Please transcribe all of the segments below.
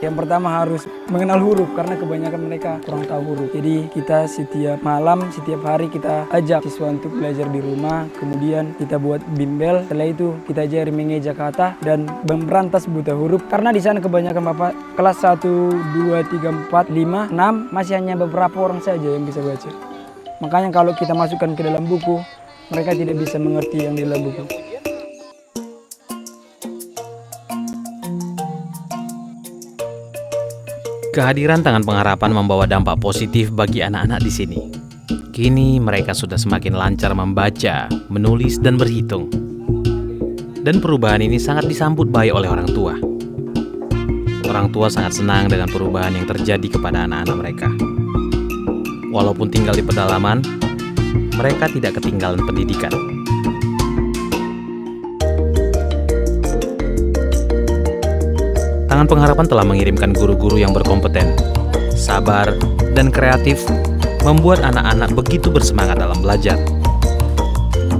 Yang pertama harus mengenal huruf karena kebanyakan mereka kurang tahu huruf. Jadi kita setiap malam, setiap hari kita ajak siswa untuk belajar di rumah. Kemudian kita buat bimbel. Setelah itu kita ajari mengeja kata dan memberantas buta huruf. Karena di sana kebanyakan bapak kelas 1, 2, 3, 4, 5, 6 masih hanya beberapa orang saja yang bisa baca. Makanya kalau kita masukkan ke dalam buku, mereka tidak bisa mengerti yang di dalam buku. Kehadiran Tangan Pengharapan membawa dampak positif bagi anak-anak di sini. Kini mereka sudah semakin lancar membaca, menulis, dan berhitung. Dan perubahan ini sangat disambut baik oleh orang tua. Orang tua sangat senang dengan perubahan yang terjadi kepada anak-anak mereka. Walaupun tinggal di pedalaman, mereka tidak ketinggalan pendidikan. Tangan Pengharapan telah mengirimkan guru-guru yang berkompeten, sabar, dan kreatif, membuat anak-anak begitu bersemangat dalam belajar.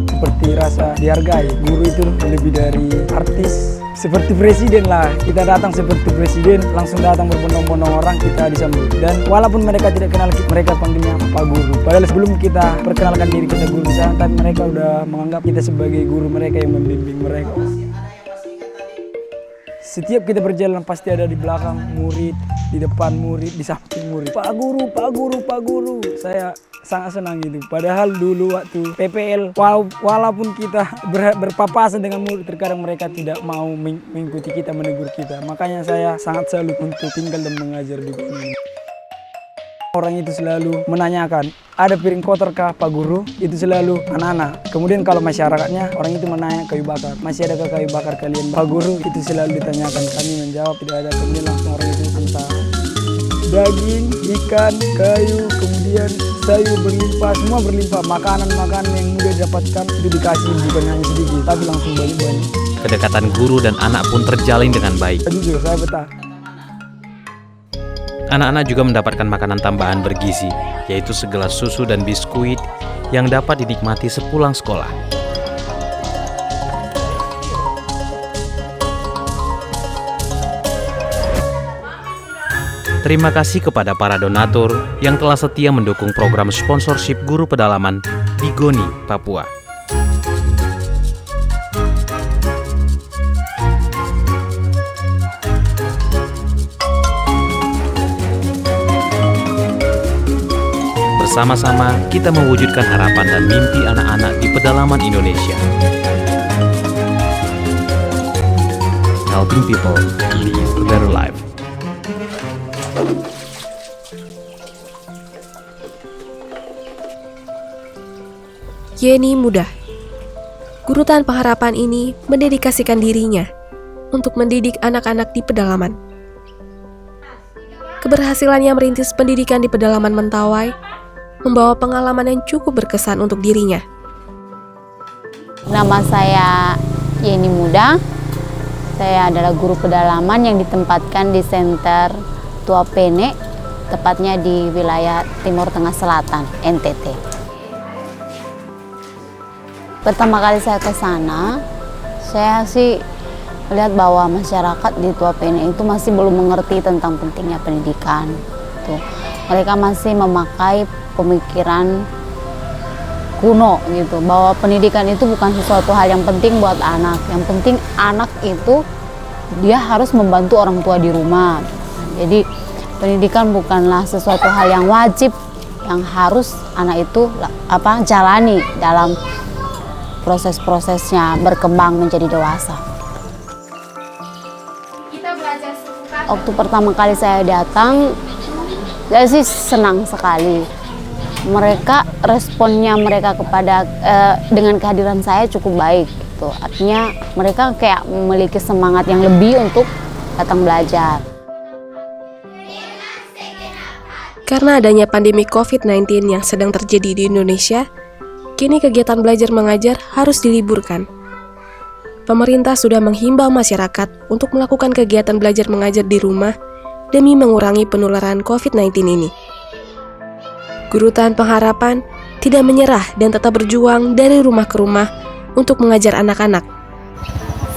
Seperti rasa dihargai, guru itu lebih dari artis. Seperti presiden lah, kita datang seperti presiden, langsung datang berbondong-bondong orang, kita disambut. Dan walaupun mereka tidak kenal, mereka panggilnya Pak Guru. Padahal sebelum kita perkenalkan diri kita guru di sana, tapi mereka udah menganggap kita sebagai guru mereka yang membimbing mereka. Setiap kita berjalan pasti ada di belakang murid, di depan murid, di samping murid. Pak Guru, Pak Guru, Pak Guru. Saya sangat senang gitu. Padahal dulu waktu PPL, walaupun kita berpapasan dengan murid, terkadang mereka tidak mau mengikuti kita, menegur kita. Makanya saya sangat salut untuk tinggal dan mengajar di sini. Orang itu selalu menanyakan, ada piring kotor kah Pak Guru? Itu selalu anak-anak. Kemudian kalau masyarakatnya, orang itu menanya kayu bakar. Masih adakah kayu bakar kalian Pak Guru? Itu selalu ditanyakan. Kami menjawab tidak ada. Kemudian langsung orang itu hantar daging, ikan, kayu, kemudian sayur berlimpah. Semua berlimpah. Makanan-makanan yang mudah didapatkan itu dikasih, bukan hanya sedikit, tapi langsung banyak-banyak. Kedekatan guru dan anak pun terjalin dengan baik. Jujur, saya betah. Anak-anak juga mendapatkan makanan tambahan bergizi, yaitu segelas susu dan biskuit yang dapat dinikmati sepulang sekolah. Terima kasih kepada para donatur yang telah setia mendukung program sponsorship guru pedalaman di Goni, Papua. Bersama-sama kita mewujudkan harapan dan mimpi anak-anak di pedalaman Indonesia. Helping people live a better life. Yeni Mudah, guru Tangan Pengharapan ini mendedikasikan dirinya untuk mendidik anak-anak di pedalaman. Keberhasilannya merintis pendidikan di pedalaman Mentawai membawa pengalaman yang cukup berkesan untuk dirinya. Nama saya Yeni Mudah. Saya adalah guru pedalaman yang ditempatkan di Senter Tua Pene, tepatnya di wilayah Timur Tengah Selatan, NTT. Pertama kali saya ke sana, saya sih melihat bahwa masyarakat di Tua Pene itu masih belum mengerti tentang pentingnya pendidikan. Tuh, mereka masih memakai pemikiran kuno gitu, bahwa pendidikan itu bukan sesuatu hal yang penting buat anak. Yang penting anak itu dia harus membantu orang tua di rumah. Jadi pendidikan bukanlah sesuatu hal yang wajib yang harus anak itu jalani dalam proses-prosesnya berkembang menjadi dewasa. Waktu pertama kali saya datang, saya sih senang sekali. Responnya mereka kepada dengan kehadiran saya cukup baik gitu. Artinya mereka kayak memiliki semangat yang lebih untuk datang belajar. Karena adanya pandemi COVID-19 yang sedang terjadi di Indonesia, kini kegiatan belajar mengajar harus diliburkan. Pemerintah sudah menghimbau masyarakat untuk melakukan kegiatan belajar mengajar di rumah demi mengurangi penularan COVID-19 ini. Guru Tangan Pengharapan tidak menyerah dan tetap berjuang dari rumah ke rumah untuk mengajar anak-anak.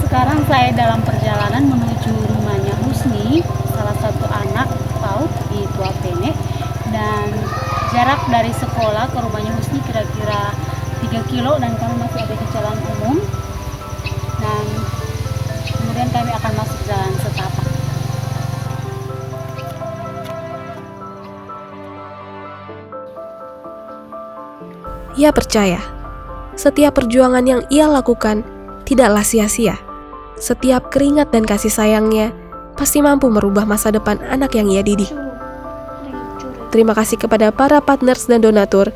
Sekarang saya dalam perjalanan menuju rumahnya Husni, salah satu anak PAUD di Tua Pene, dan jarak dari sekolah ke rumahnya Husni kira-kira 3 kilo, dan kami masih ada di jalan umum, dan kemudian kami akan masuk jalan setapak. Ia percaya, setiap perjuangan yang ia lakukan tidaklah sia-sia. Setiap keringat dan kasih sayangnya pasti mampu merubah masa depan anak yang ia didik. Terima kasih kepada para partners dan donatur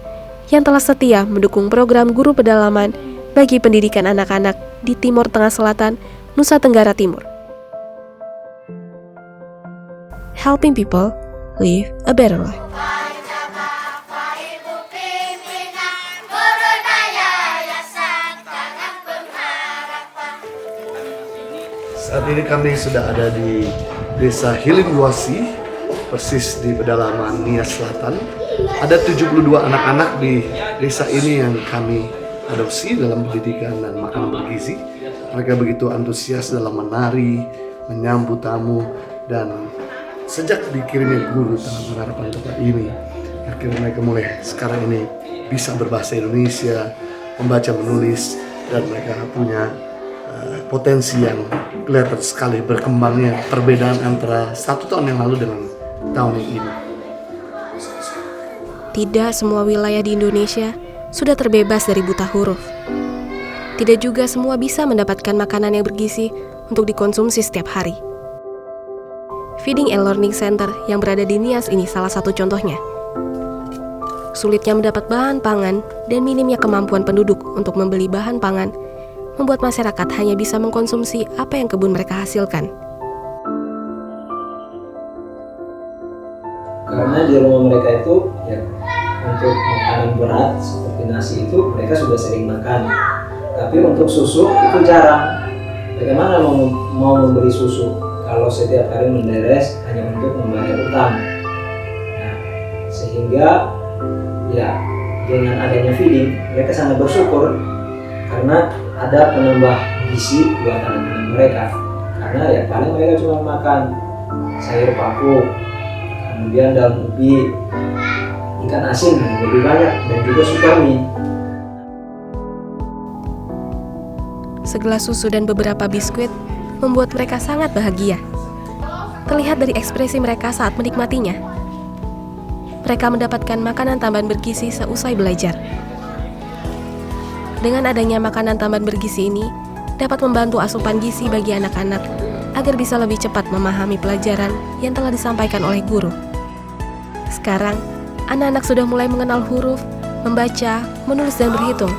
yang telah setia mendukung program guru pedalaman bagi pendidikan anak-anak di Timur Tengah Selatan, Nusa Tenggara Timur. Helping people live a better life. Saat ini kami sudah ada di Desa Hilimwasi, persis di pedalaman Nias Selatan. Ada 72 anak-anak di desa ini yang kami adopsi dalam pendidikan dan makanan bergizi. Mereka begitu antusias dalam menari, menyambut tamu, dan sejak dikirimnya guru Tangan Pengharapan tempat ini, akhirnya mereka mulai sekarang ini bisa berbahasa Indonesia, membaca, menulis, dan mereka punya potensi yang kelihatan sekali berkembangnya perbedaan antara 1 tahun yang lalu dengan tahun ini. Tidak semua wilayah di Indonesia sudah terbebas dari buta huruf. Tidak juga semua bisa mendapatkan makanan yang bergizi untuk dikonsumsi setiap hari. Feeding and Learning Center yang berada di Nias ini salah satu contohnya. Sulitnya mendapat bahan pangan dan minimnya kemampuan penduduk untuk membeli bahan pangan membuat masyarakat hanya bisa mengkonsumsi apa yang kebun mereka hasilkan. Karena di rumah mereka itu ya untuk makanan berat seperti nasi itu mereka sudah sering makan, tapi untuk susu itu jarang. Bagaimana mau memberi susu kalau setiap hari menderes hanya untuk membayar utang? Nah, sehingga ya dengan adanya feeding mereka sangat bersyukur karena ada penambah gizi buat anak-anak mereka. Karena ya paling mereka cuma makan sayur paku, kemudian daun ubi, ikan asin lebih banyak, dan juga suka mie. Segelas susu dan beberapa biskuit membuat mereka sangat bahagia. Terlihat dari ekspresi mereka saat menikmatinya. Mereka mendapatkan makanan tambahan bergizi seusai belajar. Dengan adanya makanan tambahan bergizi ini, dapat membantu asupan gizi bagi anak-anak agar bisa lebih cepat memahami pelajaran yang telah disampaikan oleh guru. Sekarang, anak-anak sudah mulai mengenal huruf, membaca, menulis, dan berhitung.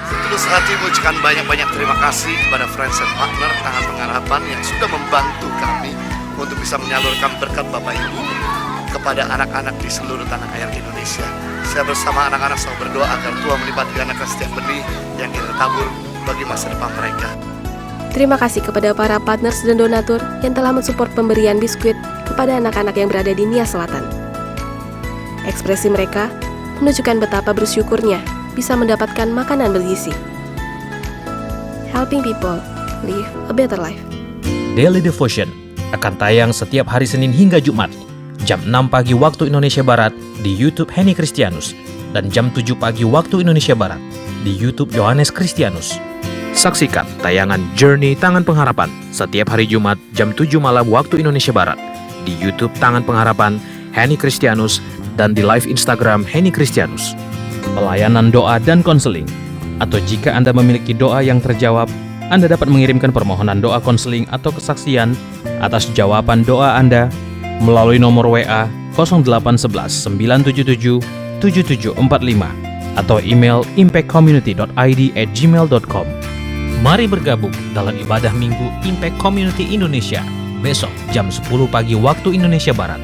Setulus hati mengucapkan banyak-banyak terima kasih kepada friends and partner Tangan Pengharapan yang sudah membantu kami untuk bisa menyalurkan berkat Bapak Ibu kepada anak-anak di seluruh tanah air Indonesia. Saya bersama anak-anak selalu berdoa agar Tuhan melipat gandakan setiap benih yang kita tabur bagi masa depan mereka. Terima kasih kepada para partners dan donatur yang telah mensupport pemberian biskuit kepada anak-anak yang berada di Nias Selatan. Ekspresi mereka menunjukkan betapa bersyukurnya bisa mendapatkan makanan bergizi. Helping people live a better life. Daily Devotion akan tayang setiap hari Senin hingga Jumat, jam 6 pagi waktu Indonesia Barat di YouTube Henny Kristianus dan jam 7 pagi waktu Indonesia Barat di YouTube Yohanes Kristianus. Saksikan tayangan Journey Tangan Pengharapan setiap hari Jumat jam 7 malam waktu Indonesia Barat di YouTube Tangan Pengharapan Henny Kristianus dan di live Instagram Henny Kristianus. Pelayanan doa dan konseling, atau jika Anda memiliki doa yang terjawab, Anda dapat mengirimkan permohonan doa konseling atau kesaksian atas jawaban doa Anda melalui nomor WA 0811 977 7745 atau email impactcommunity.id@gmail.com. Mari bergabung dalam ibadah Minggu Impact Community Indonesia besok jam 10 pagi waktu Indonesia Barat.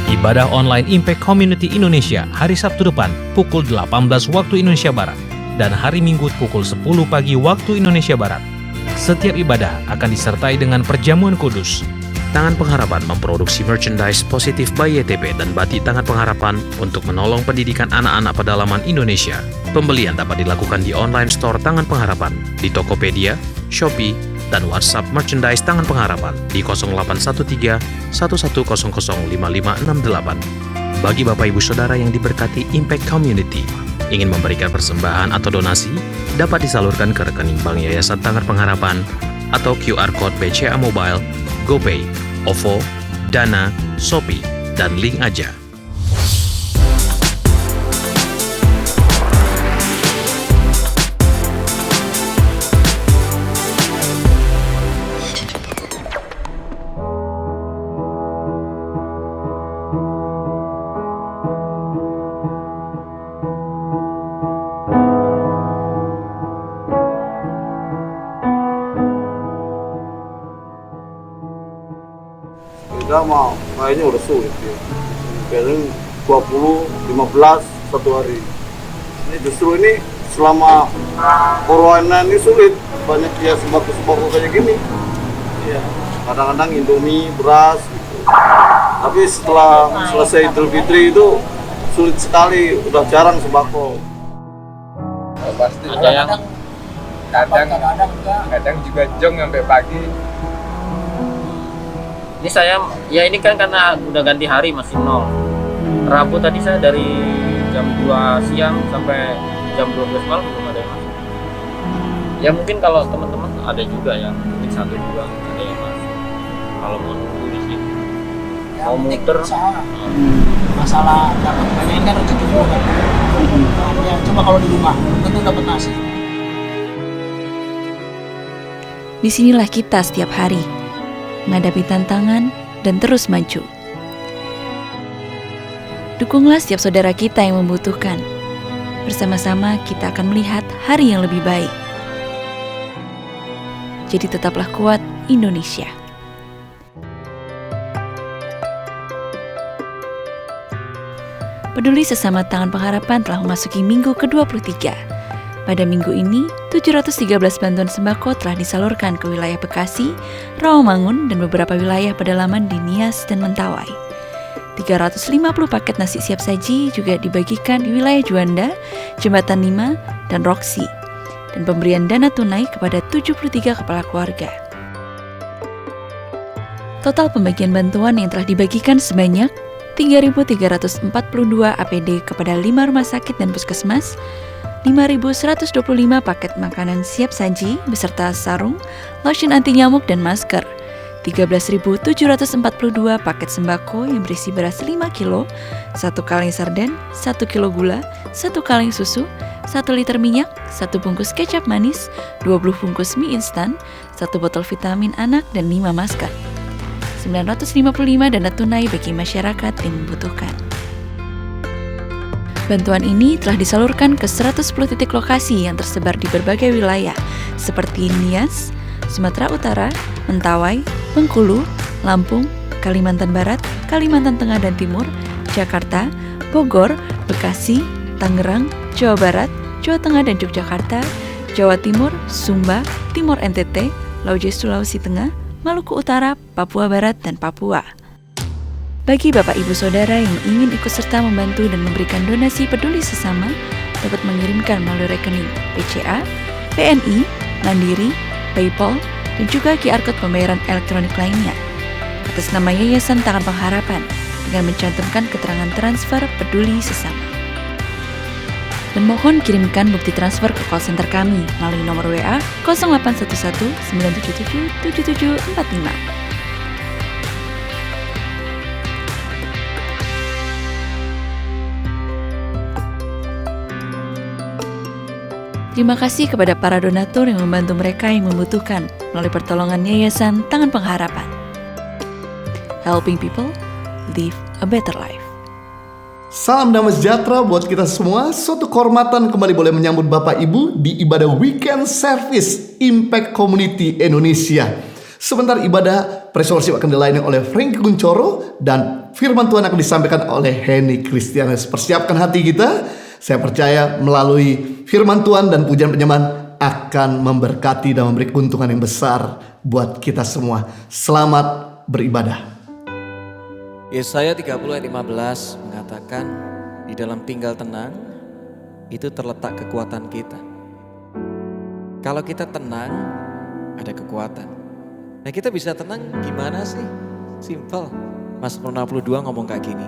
Ibadah online Impact Community Indonesia hari Sabtu depan pukul 18 waktu Indonesia Barat dan hari Minggu pukul 10 pagi waktu Indonesia Barat. Setiap ibadah akan disertai dengan perjamuan kudus. Tangan Pengharapan memproduksi merchandise Positif by YTP dan Batik Tangan Pengharapan untuk menolong pendidikan anak-anak pedalaman Indonesia. Pembelian dapat dilakukan di online store Tangan Pengharapan, di Tokopedia, Shopee, dan WhatsApp merchandise Tangan Pengharapan di 0813 1100 5568. Bagi Bapak Ibu Saudara yang diberkati Impact Community, ingin memberikan persembahan atau donasi, dapat disalurkan ke rekening Bank Yayasan Tangan Pengharapan atau QR Code BCA Mobile, GoPay, OVO, Dana, Shopee, dan link aja. Beda mah kayaknya udah sulit ya. Kayaknya 20, 15 satu hari. Ini justru ini selama corona ini sulit, banyak ya sembako kayak gini. Iya. Kadang-kadang Indomie, beras gitu. Tapi setelah selesai Idul Fitri itu sulit sekali, udah jarang sembako. Pasti ada yang kadang juga jong sampai pagi. Ini saya, ya ini kan karena udah ganti hari masih nol. Rabu tadi saya dari jam 2 siang sampai jam 12 malam belum ada yang masuk. Ya mungkin kalau teman-teman ada juga ya, mungkin 1-2 ada yang masuk. Kalau mau nunggu di sini, mau muter. Masalah dapat banyak kan rezeki juga. Ya, coba kalau di rumah tentu dapat nasi. Disinilah kita setiap hari menghadapi tantangan dan terus maju. Dukunglah setiap saudara kita yang membutuhkan. Bersama-sama kita akan melihat hari yang lebih baik. Jadi tetaplah kuat Indonesia. Peduli Sesama Tangan Pengharapan telah memasuki minggu ke-23. Pada minggu ini, 713 bantuan sembako telah disalurkan ke wilayah Bekasi, Rawamangun, dan beberapa wilayah pedalaman di Nias dan Mentawai. 350 paket nasi siap saji juga dibagikan di wilayah Juanda, Jembatan 5, dan Roksi. Dan pemberian dana tunai kepada 73 kepala keluarga. Total pembagian bantuan yang telah dibagikan sebanyak 3.342 APD kepada 5 rumah sakit dan puskesmas, 5.125 paket makanan siap saji beserta sarung, lotion anti nyamuk dan masker, 13.742 paket sembako yang berisi beras 5 kilo, 1 kaleng sarden, 1 kilo gula, 1 kaleng susu, 1 liter minyak, 1 bungkus kecap manis, 20 bungkus mie instan, 1 botol vitamin anak, dan 5 masker. 955 dana tunai bagi masyarakat yang membutuhkan. Bantuan ini telah disalurkan ke 110 titik lokasi yang tersebar di berbagai wilayah seperti Nias, Sumatera Utara, Mentawai, Bengkulu, Lampung, Kalimantan Barat, Kalimantan Tengah dan Timur, Jakarta, Bogor, Bekasi, Tangerang, Jawa Barat, Jawa Tengah dan Yogyakarta, Jawa Timur, Sumba, Timur NTT, Laude Sulawesi Tengah, Maluku Utara, Papua Barat, dan Papua. Bagi Bapak Ibu Saudara yang ingin ikut serta membantu dan memberikan donasi peduli sesama, dapat mengirimkan melalui rekening BCA, BNI, Mandiri, PayPal, dan juga QR Code pembayaran elektronik lainnya atas nama Yayasan Tangan Pengharapan dengan mencantumkan keterangan transfer peduli sesama. Dan mohon kirimkan bukti transfer ke call center kami melalui nomor WA 0811 977 7745. Terima kasih kepada para donatur yang membantu mereka yang membutuhkan melalui pertolongan Yayasan Tangan Pengharapan. Helping people live a better life. Salam damai sejahtera buat kita semua. Suatu kehormatan kembali boleh menyambut Bapak Ibu di ibadah weekend service Impact Community Indonesia. Sebentar ibadah Presorship akan dilayani oleh Franky Kuncoro dan firman Tuhan akan disampaikan oleh Henny Kristianus. Persiapkan hati kita. Saya percaya melalui firman Tuhan dan pujian penyembahan akan memberkati dan memberi keuntungan yang besar buat kita semua. Selamat beribadah. Yesaya 30 ayat 15 mengatakan, di dalam tinggal tenang itu terletak kekuatan kita. Kalau kita tenang, ada kekuatan. kekuatan. Nah kita bisa tenang gimana sih? Simple. Mazmur 62 ngomong kayak gini.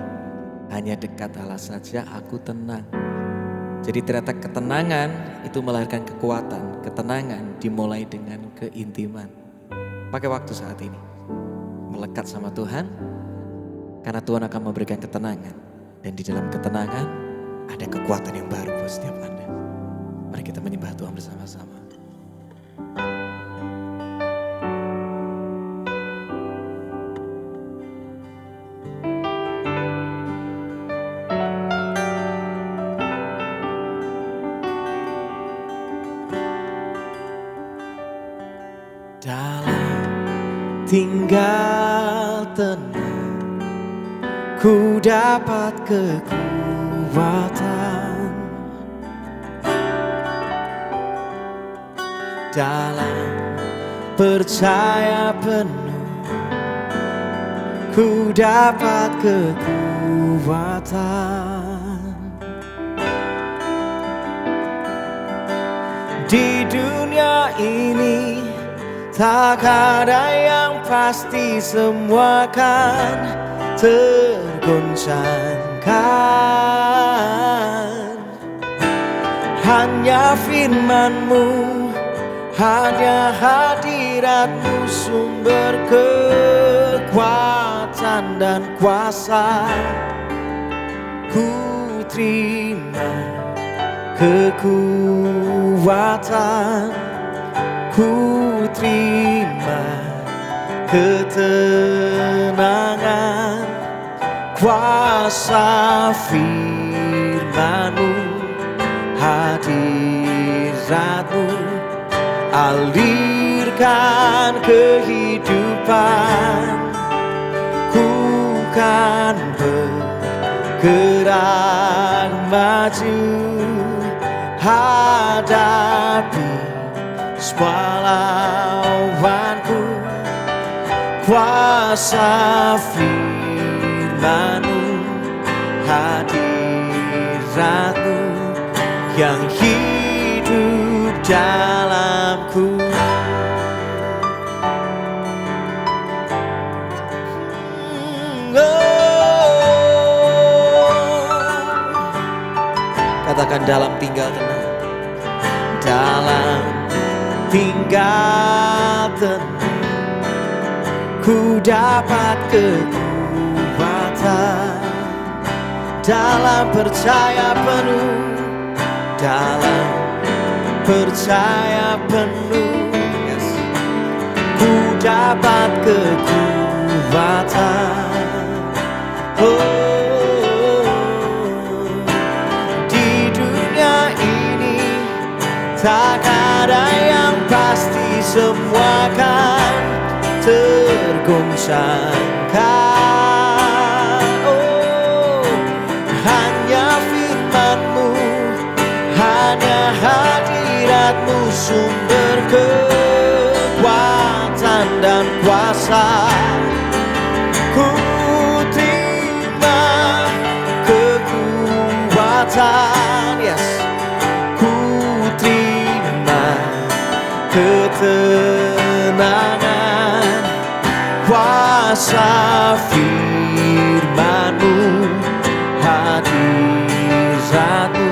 Hanya dekat Allah saja aku tenang. Jadi ternyata ketenangan itu melahirkan kekuatan. Ketenangan dimulai dengan keintiman. Pakai waktu saat ini. Melekat sama Tuhan. Karena Tuhan akan memberikan ketenangan. Dan di dalam ketenangan ada kekuatan yang baru buat setiap Anda. Mari kita menyembah Tuhan bersama-sama. Dalam tinggal tenang, ku dapat kekuatan. Dalam percaya penuh, ku dapat kekuatan. Di dunia ini tak ada yang pasti, semua kan tergoncangkan. Hanya firman-Mu, hanya hadirat-Mu sumber kekuatan dan kuasa. Ku terima kekuatan, ku terima ketenangan, kuasa firman-Mu, hadirat-Mu, alirkan kehidupan. Ku kan bergerak maju, hadapi semua lawanku. Kuasa firman-Mu, hadirat-Mu yang hidup dalamku. Katakan dalam tinggal tenang. Dalam tinggal tenang, ku dapat kekuatan. Dalam percaya penuh, dalam percaya penuh, yes, ku dapat kekuatan. Di dunia ini tak ada yang pasti, semua kan tergoncangkan. Hanya firman-Mu, hanya hadirat-Mu sumber kekuatan dan kuasa. Ku terima kekuatan, yes, ku terima ketenangan, kuasa firman-Mu, hadirat-Mu,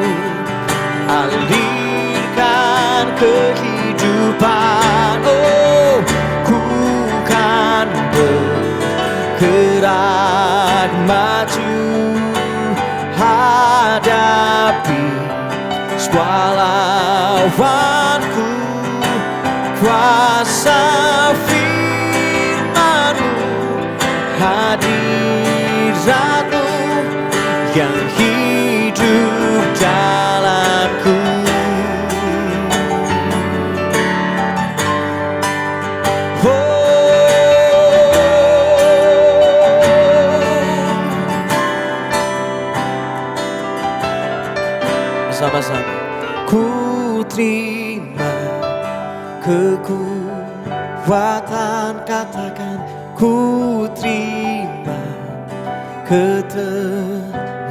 alirkan kehidupan. Oh, ku kan bergerak maju, hadapi semua lawanku. Kuasa firman-Mu, hadirat-Mu yang hidup dalamku. Bersama-sama. Ku terima kekuatan, katakan ku terima ketenangan,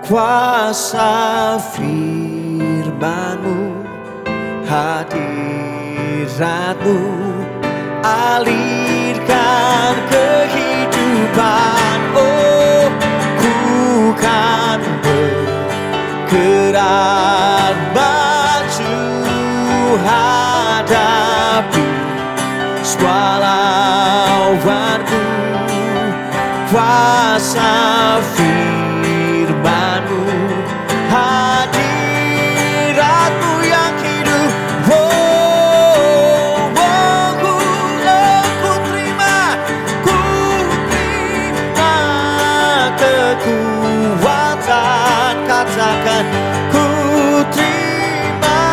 kuasa firman-Mu, hadirat hadiratmu, alirkan kehidupan. Oh, ku kan bergerak maju hadapi semua lawanku. Kuasa firman-Mu, hadirat-Mu yang hidup. Ku terima kekuatan. Katakan, ku terima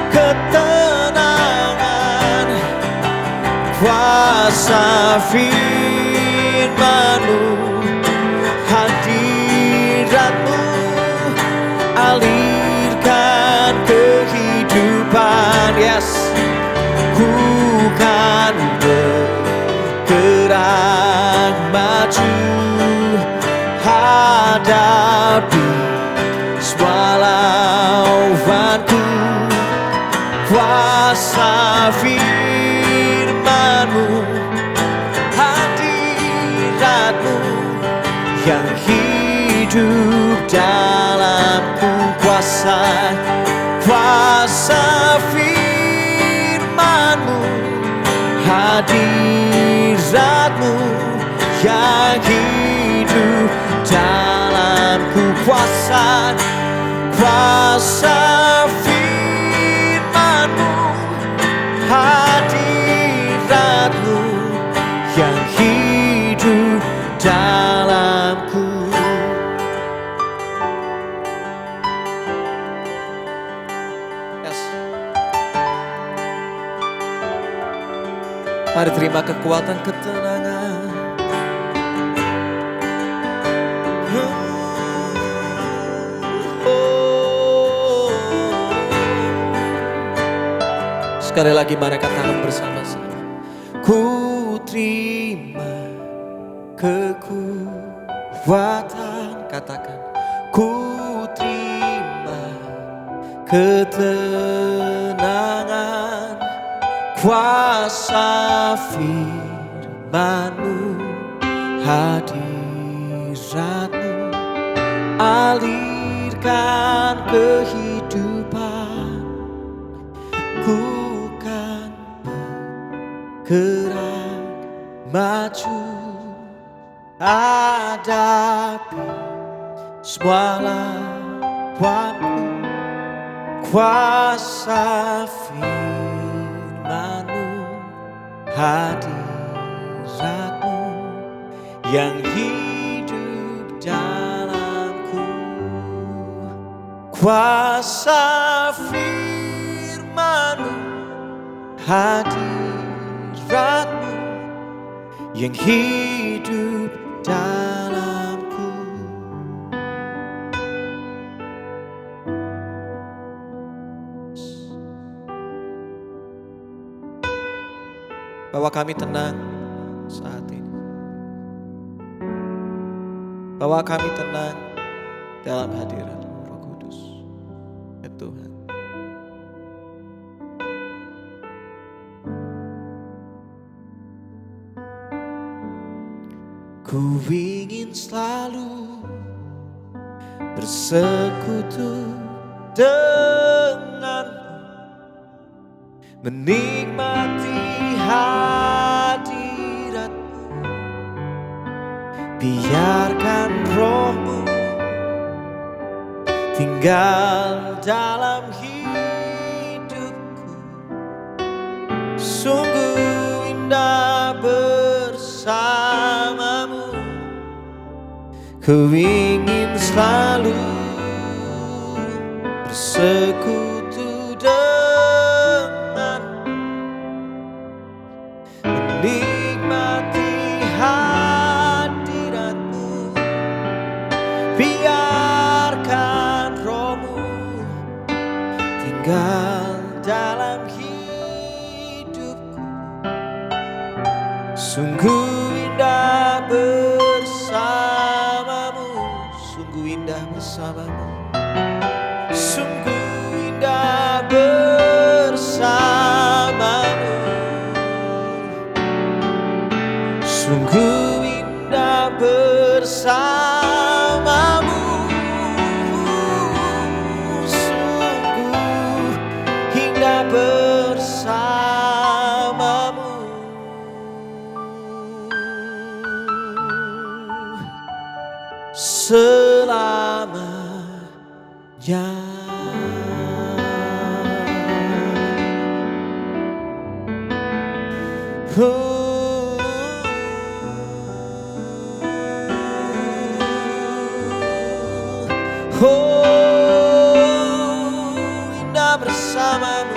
ketenangan. Kuasa firman-Mu, hadirat-Mu, alirkan kehidupan. Yes, ku kan bergerak maju hadapi semua lawanku. Kuasa firman-Mu, hadirat-Mu yang hidup dalamku. Kuasa firman-Mu, hadirat-Mu yang hidup dalamku. Kuasa firman-Mu, hadirat-Mu yang hidup dalamku. Yes. Mari terima kekuatan, ketenangan. Sekali lagi mari katakan bersama-sama. Ku terima kekuatan. Katakan, ku terima ketenangan. Kuasa firman-Mu, hadirat-Mu, alirkan kehidupan. Ku kan bergerak maju hadapi semua lawanku. Kuasa firman-Mu, hadirat-Mu yang hidup dalamku. Kuasa firman-Mu, hadirat-Mu yang hidup dalamku. Bahwa kami tenang saat ini. Bahwa kami tenang dalam hadirat-Mu, Roh Kudus. Ya Tuhan. Ku ingin selalu bersekutu denganmu, menikmati hadirat-Mu. Biarkan Roh-Mu tinggal dalam hidupku. Sungguh indah bersamamu. Ku ingin selalu bersekutu denganmu, menikmati hadirat-Mu. Biarkan Roh-Mu tinggal dalam hidupku. Sungguh indah bersamamu, sungguh indah bersamamu, sungguh indah bersamamu. Sungguh indah bersamamu, sungguh indah bersamamu. Selamanya. Indah bersamamu.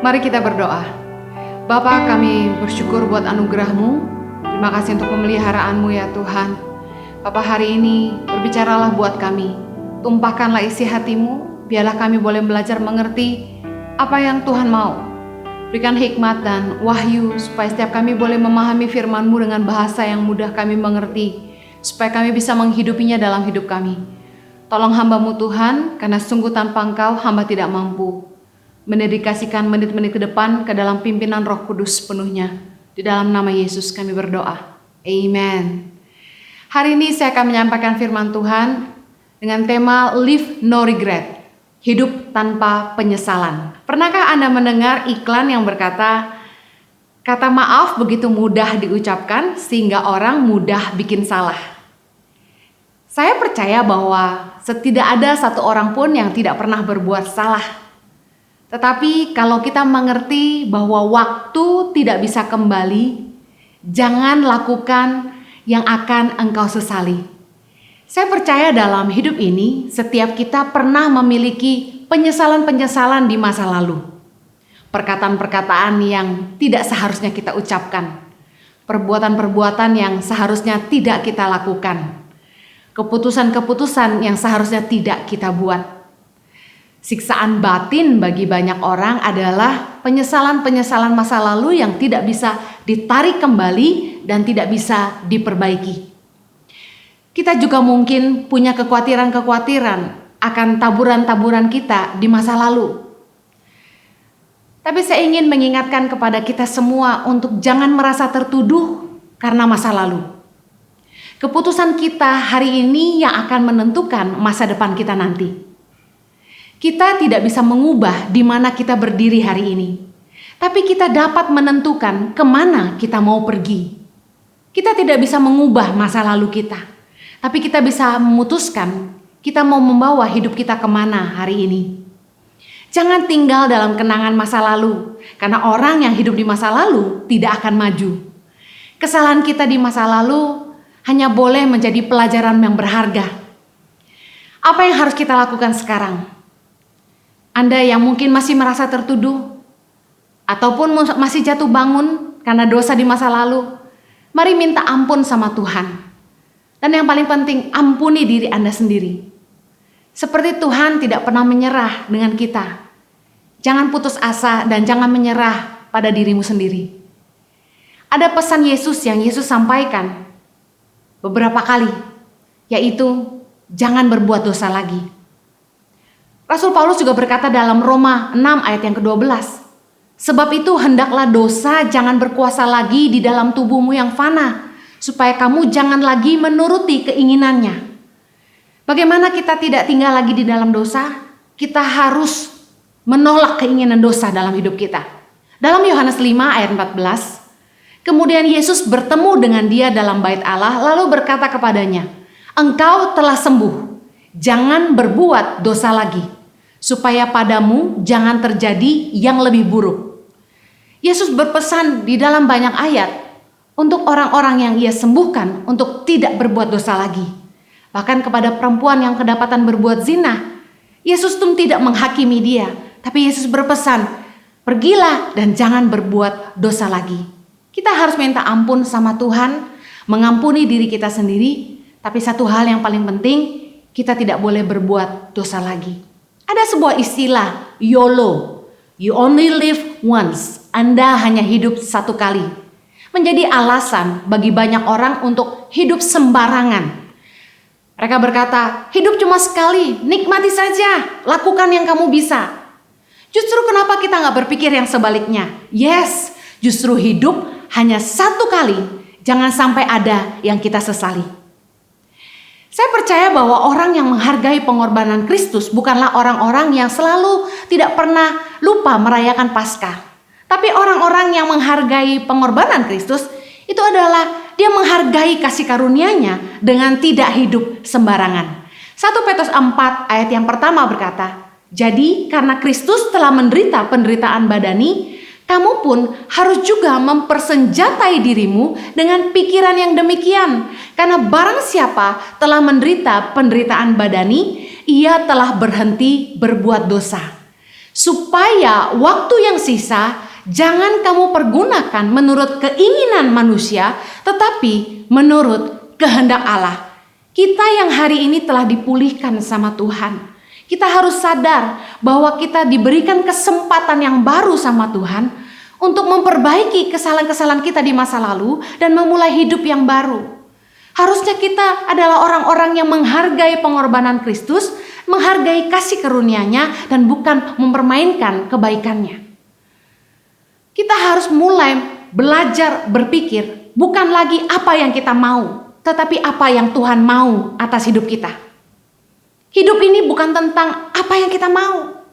Mari kita berdoa. Bapa, kami bersyukur buat anugerah-Mu. Terima kasih untuk pemeliharaanmu ya Tuhan. Bapa, hari ini berbicaralah buat kami. Tumpahkanlah isi hati-Mu, biarlah kami boleh belajar mengerti apa yang Tuhan mau. Berikan hikmat dan wahyu supaya setiap kami boleh memahami firman-Mu dengan bahasa yang mudah kami mengerti, supaya kami bisa menghidupinya dalam hidup kami. Tolong hamba-Mu Tuhan, karena sungguh tanpa Engkau hamba tidak mampu. Mendedikasikan menit-menit ke depan ke dalam pimpinan Roh Kudus sepenuhnya. Di dalam nama Yesus kami berdoa. Amen. Hari ini saya akan menyampaikan firman Tuhan dengan tema Live No Regret. Hidup tanpa penyesalan. Pernahkah Anda mendengar iklan yang berkata, kata maaf begitu mudah diucapkan sehingga orang mudah bikin salah? Saya percaya bahwa tidak ada satu orang pun yang tidak pernah berbuat salah. Tetapi kalau kita mengerti bahwa waktu tidak bisa kembali, jangan lakukan yang akan engkau sesali. Saya percaya dalam hidup ini, setiap kita pernah memiliki penyesalan-penyesalan di masa lalu. Perkataan-perkataan yang tidak seharusnya kita ucapkan. Perbuatan-perbuatan yang seharusnya tidak kita lakukan. Keputusan-keputusan yang seharusnya tidak kita buat. Siksaan batin bagi banyak orang adalah penyesalan-penyesalan masa lalu yang tidak bisa ditarik kembali dan tidak bisa diperbaiki. Kita juga mungkin punya kekhawatiran-kekhawatiran akan taburan-taburan kita di masa lalu. Tapi saya ingin mengingatkan kepada kita semua untuk jangan merasa tertuduh karena masa lalu. Keputusan kita hari ini yang akan menentukan masa depan kita nanti. Kita tidak bisa mengubah di mana kita berdiri hari ini. Tapi kita dapat menentukan kemana kita mau pergi. Kita tidak bisa mengubah masa lalu kita. Tapi kita bisa memutuskan kita mau membawa hidup kita kemana hari ini. Jangan tinggal dalam kenangan masa lalu. Karena orang yang hidup di masa lalu tidak akan maju. Kesalahan kita di masa lalu hanya boleh menjadi pelajaran yang berharga. Apa yang harus kita lakukan sekarang? Anda yang mungkin masih merasa tertuduh ataupun masih jatuh bangun karena dosa di masa lalu, mari minta ampun sama Tuhan. Dan yang paling penting, ampuni diri Anda sendiri. Seperti Tuhan tidak pernah menyerah dengan kita. Jangan putus asa dan jangan menyerah pada dirimu sendiri. Ada pesan Yesus yang Yesus sampaikan beberapa kali, yaitu jangan berbuat dosa lagi. Rasul Paulus juga berkata dalam Roma 6 ayat yang ke-12, sebab itu hendaklah dosa jangan berkuasa lagi di dalam tubuhmu yang fana, supaya kamu jangan lagi menuruti keinginannya. Bagaimana kita tidak tinggal lagi di dalam dosa? Kita harus menolak keinginan dosa dalam hidup kita. Dalam Yohanes 5 ayat 14, kemudian Yesus bertemu dengan dia dalam bait Allah lalu berkata kepadanya, engkau telah sembuh, jangan berbuat dosa lagi, supaya padamu jangan terjadi yang lebih buruk. Yesus berpesan di dalam banyak ayat untuk orang-orang yang ia sembuhkan untuk tidak berbuat dosa lagi. Bahkan kepada perempuan yang kedapatan berbuat zina, Yesus pun tidak menghakimi dia, tapi Yesus berpesan, pergilah dan jangan berbuat dosa lagi. Kita harus minta ampun sama Tuhan, mengampuni diri kita sendiri, tapi satu hal yang paling penting, kita tidak boleh berbuat dosa lagi. Ada sebuah istilah, YOLO, you only live once, Anda hanya hidup satu kali. Menjadi alasan bagi banyak orang untuk hidup sembarangan. Mereka berkata, hidup cuma sekali, nikmati saja, lakukan yang kamu bisa. Justru kenapa kita nggak berpikir yang sebaliknya? Yes, justru hidup hanya satu kali. Jangan sampai ada yang kita sesali. Saya percaya bahwa orang yang menghargai pengorbanan Kristus bukanlah orang-orang yang selalu tidak pernah lupa merayakan Paskah. Tapi orang-orang yang menghargai pengorbanan Kristus itu adalah dia menghargai kasih karunia-Nya dengan tidak hidup sembarangan. 1 Petrus 4 ayat yang pertama berkata, "Jadi karena Kristus telah menderita penderitaan badani, kamu pun harus juga mempersenjatai dirimu dengan pikiran yang demikian. Karena barang siapa telah menderita penderitaan badani, ia telah berhenti berbuat dosa. Supaya waktu yang sisa jangan kamu pergunakan menurut keinginan manusia, tetapi menurut kehendak Allah." Kita yang hari ini telah dipulihkan sama Tuhan, kita harus sadar bahwa kita diberikan kesempatan yang baru sama Tuhan untuk memperbaiki kesalahan-kesalahan kita di masa lalu dan memulai hidup yang baru. Harusnya kita adalah orang-orang yang menghargai pengorbanan Kristus, menghargai kasih karunia-Nya, dan bukan mempermainkan kebaikan-Nya. Kita harus mulai belajar berpikir bukan lagi apa yang kita mau, tetapi apa yang Tuhan mau atas hidup kita. Hidup ini bukan tentang apa yang kita mau.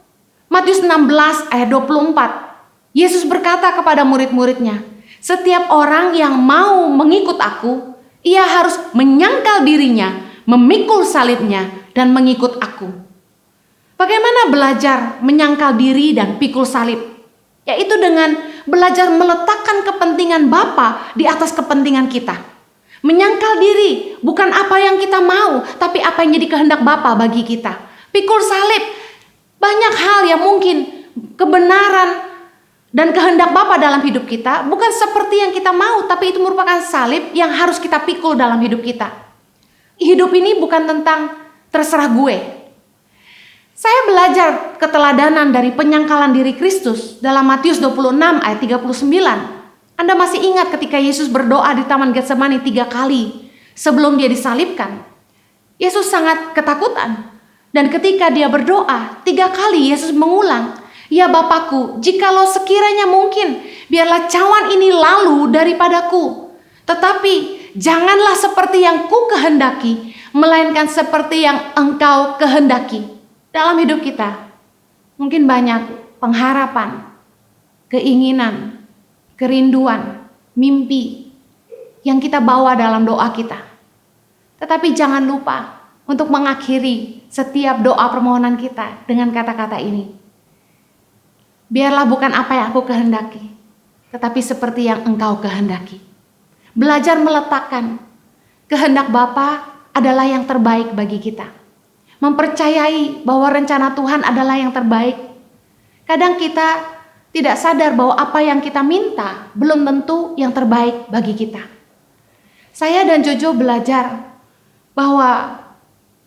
Matius 16 ayat 24. Yesus berkata kepada murid-muridnya, "Setiap orang yang mau mengikut aku, ia harus menyangkal dirinya, memikul salibnya, dan mengikut aku." Bagaimana belajar menyangkal diri dan pikul salib? Yaitu dengan belajar meletakkan kepentingan Bapa di atas kepentingan kita. Menyangkal diri, bukan apa yang kita mau, tapi apa yang jadi kehendak Bapa bagi kita. Pikul salib, banyak hal yang mungkin kebenaran dan kehendak Bapa dalam hidup kita bukan seperti yang kita mau, tapi itu merupakan salib yang harus kita pikul dalam hidup kita. Hidup ini bukan tentang terserah gue. Saya belajar keteladanan dari penyangkalan diri Kristus dalam Matius 26 ayat 39. Anda masih ingat ketika Yesus berdoa di Taman Getsemani 3 kali sebelum dia disalibkan? Yesus sangat ketakutan. Dan ketika dia berdoa 3 kali Yesus mengulang, "Ya Bapakku, jikalau sekiranya mungkin, biarlah cawan ini lalu daripadaku. Tetapi janganlah seperti yang ku kehendaki, melainkan seperti yang Engkau kehendaki." Dalam hidup kita mungkin banyak pengharapan, keinginan, kerinduan, mimpi yang kita bawa dalam doa kita. Tetapi jangan lupa untuk mengakhiri setiap doa permohonan kita dengan kata-kata ini. "Biarlah bukan apa yang aku kehendaki, tetapi seperti yang Engkau kehendaki." Belajar meletakkan kehendak Bapa adalah yang terbaik bagi kita. Mempercayai bahwa rencana Tuhan adalah yang terbaik. Kadang kita tidak sadar bahwa apa yang kita minta belum tentu yang terbaik bagi kita. Saya dan Jojo belajar bahwa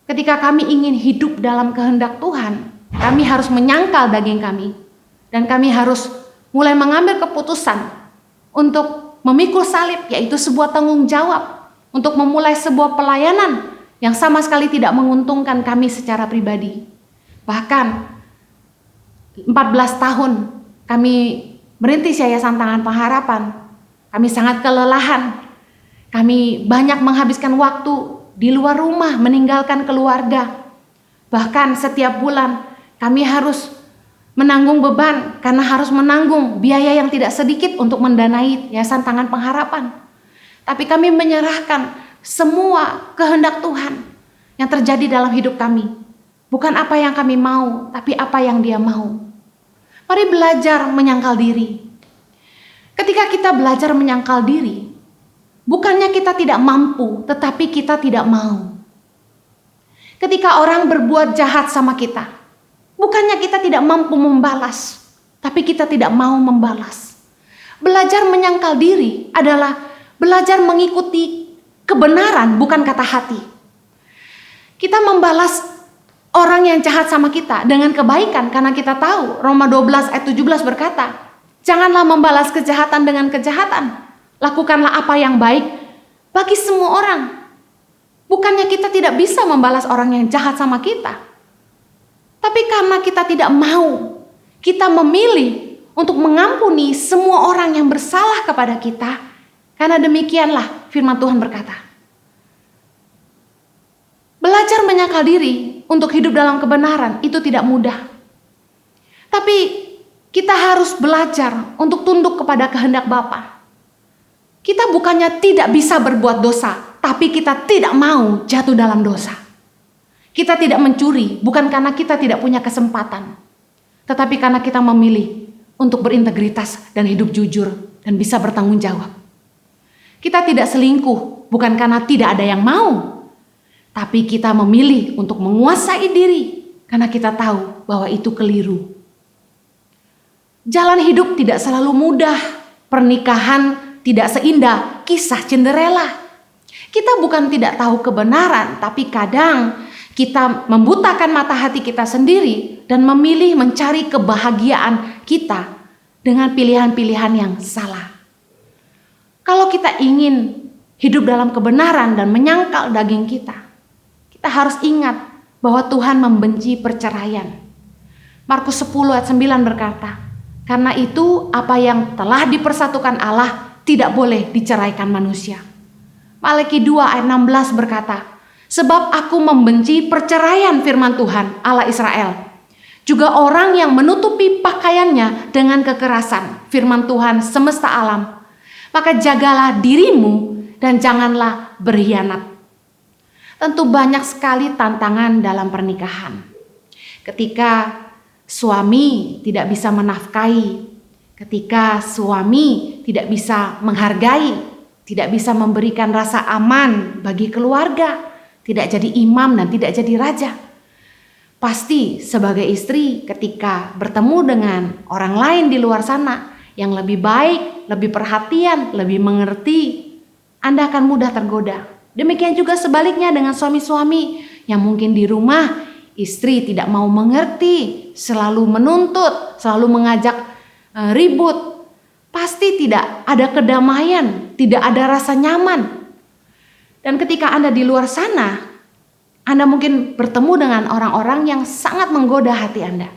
ketika kami ingin hidup dalam kehendak Tuhan, kami harus menyangkal daging kami. Dan kami harus mulai mengambil keputusan untuk memikul salib, yaitu sebuah tanggung jawab untuk memulai sebuah pelayanan yang sama sekali tidak menguntungkan kami secara pribadi. Bahkan 14 tahun kami merintis Yayasan Tangan Pengharapan. Kami sangat kelelahan. Kami banyak menghabiskan waktu di luar rumah, meninggalkan keluarga. Bahkan setiap bulan kami harus menanggung beban karena harus menanggung biaya yang tidak sedikit untuk mendanai Yayasan Tangan Pengharapan. Tapi kami menyerahkan semua kehendak Tuhan yang terjadi dalam hidup kami. Bukan apa yang kami mau, tapi apa yang Dia mau. Mari belajar menyangkal diri. Ketika kita belajar menyangkal diri, bukannya kita tidak mampu, tetapi kita tidak mau. Ketika orang berbuat jahat sama kita, bukannya kita tidak mampu membalas, tapi kita tidak mau membalas. Belajar menyangkal diri adalah belajar mengikuti kebenaran, bukan kata hati. Kita membalas orang yang jahat sama kita dengan kebaikan karena kita tahu Roma 12 ayat 17 berkata, "Janganlah membalas kejahatan dengan kejahatan. Lakukanlah apa yang baik bagi semua orang." Bukannya kita tidak bisa membalas orang yang jahat sama kita. Tapi karena kita tidak mau, Kita memilih untuk mengampuni semua orang yang bersalah kepada kita, karena demikianlah firman Tuhan berkata. Belajar menyangkal diri untuk hidup dalam kebenaran itu tidak mudah. Tapi kita harus belajar untuk tunduk kepada kehendak Bapa. Kita bukannya tidak bisa berbuat dosa, tapi kita tidak mau jatuh dalam dosa. Kita tidak mencuri bukan karena kita tidak punya kesempatan, tetapi karena kita memilih untuk berintegritas dan hidup jujur dan bisa bertanggung jawab. Kita tidak selingkuh bukan karena tidak ada yang mau, tapi kita memilih untuk menguasai diri karena kita tahu bahwa itu keliru. Jalan hidup tidak selalu mudah, pernikahan tidak seindah kisah Cinderella. Kita bukan tidak tahu kebenaran, tapi kadang kita membutakan mata hati kita sendiri dan memilih mencari kebahagiaan kita dengan pilihan-pilihan yang salah. Kalau kita ingin hidup dalam kebenaran dan menyangkal daging kita harus ingat bahwa Tuhan membenci perceraian. Markus 10 ayat 9 berkata, karena itu apa yang telah dipersatukan Allah tidak boleh diceraikan manusia. Malaki 2 ayat 16 berkata, sebab aku membenci perceraian firman Tuhan Allah Israel. Juga orang yang menutupi pakaiannya dengan kekerasan firman Tuhan semesta alam. Maka jagalah dirimu dan janganlah berkhianat. Tentu banyak sekali tantangan dalam pernikahan. Ketika suami tidak bisa menafkahi, ketika suami tidak bisa menghargai, tidak bisa memberikan rasa aman bagi keluarga, tidak jadi imam dan tidak jadi raja. Pasti sebagai istri ketika bertemu dengan orang lain di luar sana yang lebih baik, lebih perhatian, lebih mengerti, Anda akan mudah tergoda. Demikian juga sebaliknya dengan suami-suami yang mungkin di rumah istri tidak mau mengerti, selalu menuntut, selalu mengajak ribut. Pasti tidak ada kedamaian, tidak ada rasa nyaman. Dan ketika Anda di luar sana, Anda mungkin bertemu dengan orang-orang yang sangat menggoda hati Anda.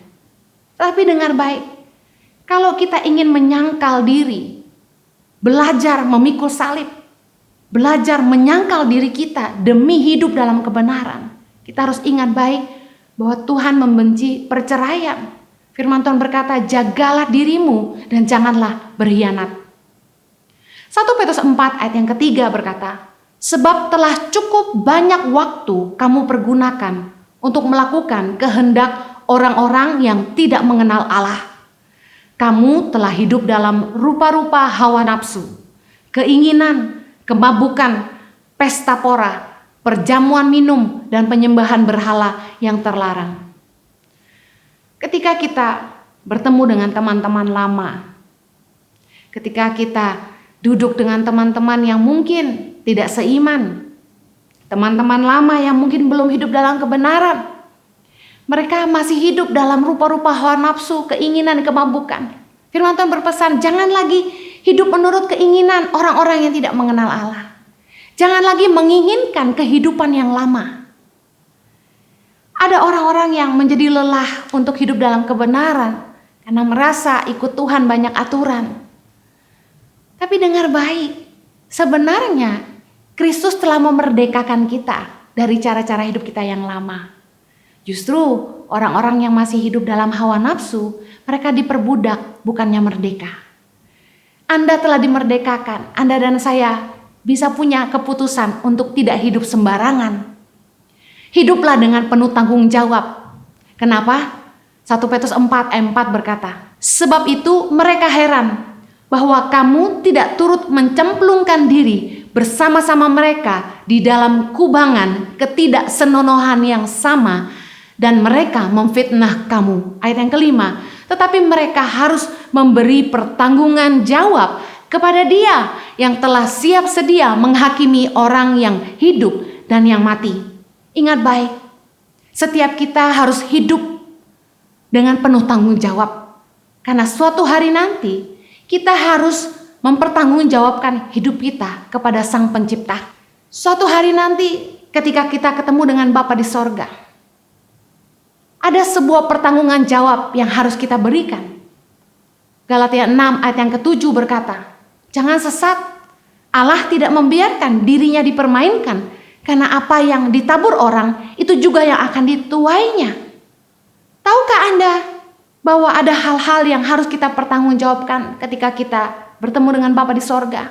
Tapi dengar baik, kalau kita ingin menyangkal diri, belajar memikul salib, belajar menyangkal diri kita demi hidup dalam kebenaran, kita harus ingat baik bahwa Tuhan membenci perceraian. Firman Tuhan berkata, jagalah dirimu dan janganlah berkhianat. 1 Petrus 4 ayat yang ketiga berkata, sebab telah cukup banyak waktu kamu pergunakan untuk melakukan kehendak orang-orang yang tidak mengenal Allah. Kamu telah hidup dalam rupa-rupa hawa nafsu, keinginan, kemabukan, pesta pora, perjamuan minum, dan penyembahan berhala yang terlarang. Ketika kita bertemu dengan teman-teman lama, ketika kita duduk dengan teman-teman yang mungkin tidak seiman, teman-teman lama yang mungkin belum hidup dalam kebenaran, mereka masih hidup dalam rupa-rupa hawa nafsu, keinginan, kemabukan. Firman Tuhan berpesan, jangan lagi hidup menurut keinginan orang-orang yang tidak mengenal Allah. Jangan lagi menginginkan kehidupan yang lama. Ada orang-orang yang menjadi lelah untuk hidup dalam kebenaran karena merasa ikut Tuhan banyak aturan. Tapi dengar baik, sebenarnya Kristus telah memerdekakan kita dari cara-cara hidup kita yang lama. Justru orang-orang yang masih hidup dalam hawa nafsu, mereka diperbudak bukannya merdeka. Anda telah dimerdekakan, Anda dan saya bisa punya keputusan untuk tidak hidup sembarangan. Hiduplah dengan penuh tanggung jawab. Kenapa? 1 Petrus 4 ayat 4 berkata, sebab itu mereka heran bahwa kamu tidak turut mencemplungkan diri bersama-sama mereka di dalam kubangan ketidaksenonohan yang sama, dan mereka memfitnah kamu. Ayat yang kelima, tetapi mereka harus memberi pertanggungan jawab kepada Dia yang telah siap sedia menghakimi orang yang hidup dan yang mati. Ingat baik, setiap kita harus hidup dengan penuh tanggung jawab. Karena suatu hari nanti kita harus mempertanggungjawabkan hidup kita kepada Sang Pencipta. Suatu hari nanti ketika kita ketemu dengan Bapa di sorga, ada sebuah pertanggungan jawab yang harus kita berikan. Galatia 6 ayat yang ke-7 berkata, jangan sesat, Allah tidak membiarkan dirinya dipermainkan, karena apa yang ditabur orang itu juga yang akan dituainya. Tahukah Anda bahwa ada hal-hal yang harus kita pertanggungjawabkan ketika kita bertemu dengan Bapa di sorga?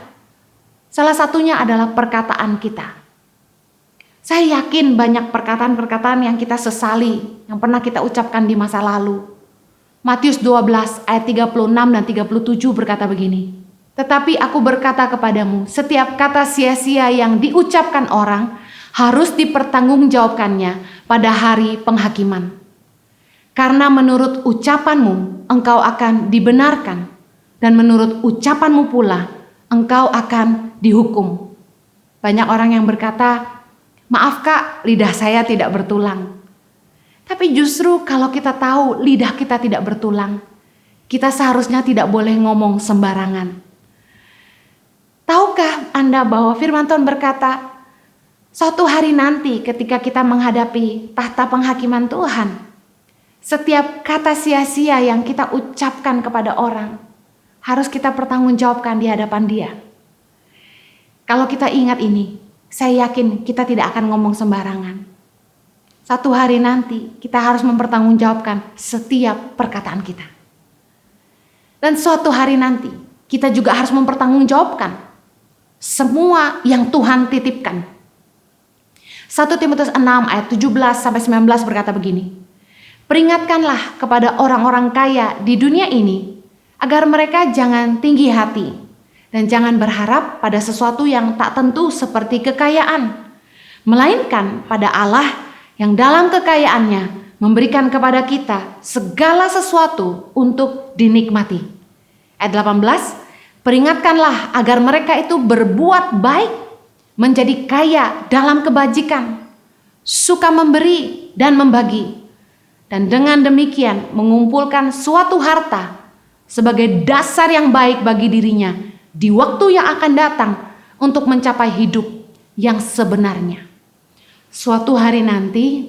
Salah satunya adalah perkataan kita. Saya yakin banyak perkataan-perkataan yang kita sesali, yang pernah kita ucapkan di masa lalu. Matius 12 ayat 36 dan 37 berkata begini, tetapi aku berkata kepadamu, setiap kata sia-sia yang diucapkan orang harus dipertanggungjawabkannya pada hari penghakiman. Karena menurut ucapanmu engkau akan dibenarkan, dan menurut ucapanmu pula engkau akan dihukum. Banyak orang yang berkata, maaf Kak, lidah saya tidak bertulang. Tapi justru kalau kita tahu lidah kita tidak bertulang, kita seharusnya tidak boleh ngomong sembarangan. Tahukah Anda bahwa firman Tuhan berkata, suatu hari nanti ketika kita menghadapi tahta penghakiman Tuhan, setiap kata sia-sia yang kita ucapkan kepada orang, harus kita pertanggungjawabkan di hadapan Dia. Kalau kita ingat ini, saya yakin kita tidak akan ngomong sembarangan. Satu hari nanti kita harus mempertanggungjawabkan setiap perkataan kita. Dan suatu hari nanti kita juga harus mempertanggungjawabkan semua yang Tuhan titipkan. 1 Timotius 6 ayat 17-19 berkata begini, peringatkanlah kepada orang-orang kaya di dunia ini agar mereka jangan tinggi hati dan jangan berharap pada sesuatu yang tak tentu seperti kekayaan, melainkan pada Allah yang dalam kekayaannya memberikan kepada kita segala sesuatu untuk dinikmati. Ayat 18, peringatkanlah agar mereka itu berbuat baik, menjadi kaya dalam kebajikan, suka memberi dan membagi, dan dengan demikian mengumpulkan suatu harta sebagai dasar yang baik bagi dirinya di waktu yang akan datang untuk mencapai hidup yang sebenarnya. Suatu hari nanti